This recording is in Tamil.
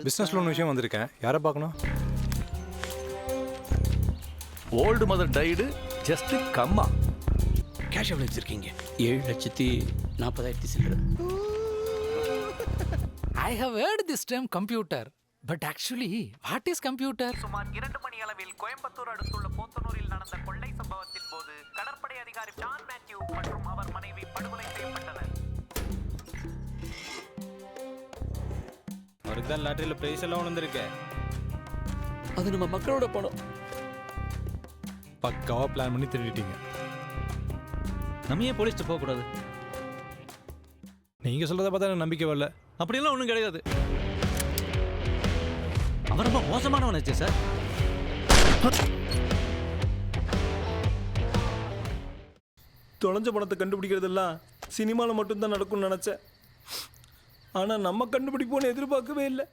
பிஸ்னஸ் லோன் விஷயம் வந்திருக்கேன். யாரை பார்க்கணும்? ஓல்டு மதர் டைடு ஜஸ்ட் கம்மா. கேஷ் எவ்வளோ வச்சிருக்கீங்க? 7,40,000 சில்லற. I have heard this term computer, but actually, what is computer? சுமார் 2 மணி அளவில் கோயம்புத்தூர் அடுத்துள்ள போத்தனூரில் நடந்த கொள்ளை சம்பவத்தின் போது கடற்படை அதிகாரி ஜான் மேத்யூ மற்றும் அவர் மனைவி படுகொலை செய்யப்பட்டனர். அவருக்கு தான் லாட்டரியில் பிரைஸ் எல்லாம் வந்திருக்கேன். அது நம்ம மக்களோட பணம். பக்காவாக பிளான் பண்ணி திருடிட்டீங்க. நம்ம ஏன் போலீஸ்ட்டு போகக்கூடாது? நீங்கள் சொல்கிறத பார்த்தா எனக்கு நம்பிக்கை வரல. அப்படியெல்லாம் ஒன்றும் கிடையாது. அவன் ரொம்ப மோசமானவனாச்சே சார். தொலைஞ்ச பணத்தை கண்டுபிடிக்கிறதெல்லாம் சினிமாவில் மட்டும்தான் நடக்கும்னு நினச்சேன். ஆனால் நம்ம கண்டுபிடிப்போன்னு எதிர்பார்க்கவே இல்லை.